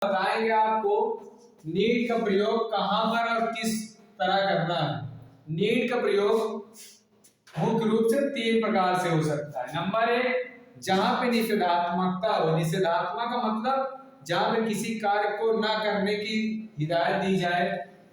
बताएंगे आपको नीड का प्रयोग कहां पर और किस तरह करना है। नीड का प्रयोग मुख्य रूप से 3 प्रकार से हो सकता है। नंबर 1, जहां पे निषेधात्मकता हो। निषेधात्मक का मतलब जहां पे किसी कार्य को ना करने की हिदायत दी जाए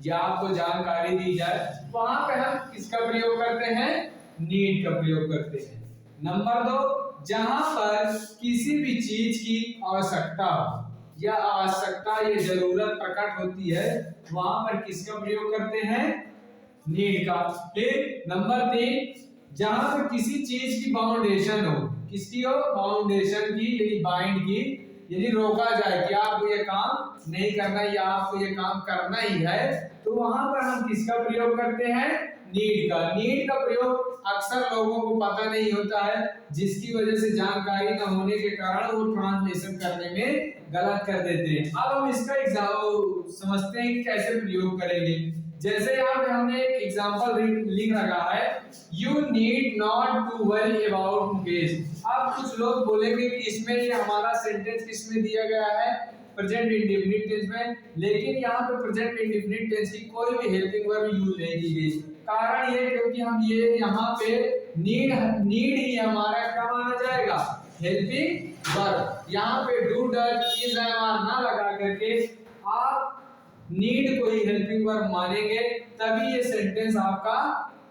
या आपको जानकारी दी जाए, वहां पे हम किसका प्रयोग करते हैं? नीड का प्रयोग करते हैं। नंबर 2, जहां पर किसी भी चीज की आवश्यकता हो या आवश्यकता या जरूरत प्रकट होती है, वहां पर किसका प्रयोग करते हैं? नीड का। फिर नंबर 3, जहां पर किसी चीज की बाउंडेशन हो। किसकी हो? बाउंडेशन की, यानी बाइंड की, यानी रोका जाए कि आपको ये काम नहीं करना या आपको ये काम करना ही है, तो वहां पर हम किसका प्रयोग करते हैं? नीड का। नीड का प्रयोग अक्सर लोगों को पता नहीं होता है, जिसकी वजह से जानकारी न होने के कारण वो ट्रांसलेशन करने में गलत कर देते हैं। अब हम इसका एग्जाम्पल समझते हैं कि कैसे प्रयोग करेंगे। जैसे यहाँ पे हमने एक एग्जाम्पल लिख रखा है, you need not to worry about Mukesh. अब कुछ लोग बोलेंगे कि इसमें ये हमारा सेंटेंस किसमें दिया गया है? प्रेजेंट इंडेफिनिट टेंस में। लेकिन यहाँ पे प्रेजेंट इंडेफिनिट टेंस की कोई भी हेल्पिंग वर्ब यूज नहीं की गई। कारण ये क्योंकि हम ये यहाँ पे नीड ही हमारा क्या माना जाएगा? Helping verb. यहाँ पे do, does, is, am, are ना लगा करके आप नीड को ही हेल्पिंग वर्ब मानेंगे, तभी ये सेंटेंस आपका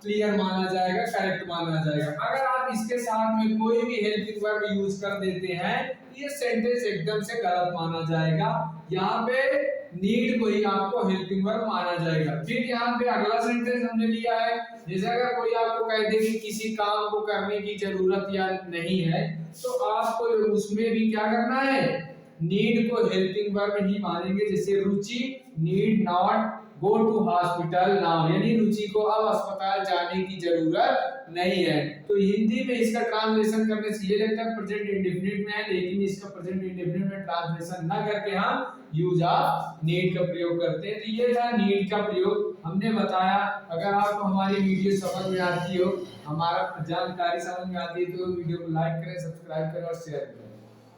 क्लियर माना जाएगा, करेक्ट माना जाएगा। अगर आप इसके साथ में कोई भी हेल्पिंग वर्ब यूज कर देते हैं, ये सेंटेंस एकदम से गलत माना जाएगा। यहाँ पे नीड को ही आपको हेल्पिंग वर्ब माना जाएगा। फिर यहाँ पे अगला सेंटेंस हमने लिया है, जैसे अगर कोई आपको कह दे कि किसी काम को करने की जरूरत या नहीं है, तो आपको उसमें भी क्या करना है? नीड को हेल्पिंग वर्ब ही मानेंगे। जैसे Ruchi need not go to hospital now, यानी रुचि को अब अस्पताल जाने की जरूरत नहीं है। तो हिंदी में इसका ट्रांसलेशन करने से ये लगता है प्रेजेंट इंडेफिनिट में है, लेकिन इसका प्रेजेंट इंडेफिनिट में ट्रांसलेशन ना करके हम यूज ऑफ नीड का प्रयोग करते हैं। तो ये था नीड का प्रयोग हमने बताया। अगर आपको हमारी वीडियो समझ में आती हो, हमारा जानकारी समझ में आती है, तो वीडियो को लाइक करें, सब्सक्राइब करें और शेयर करें।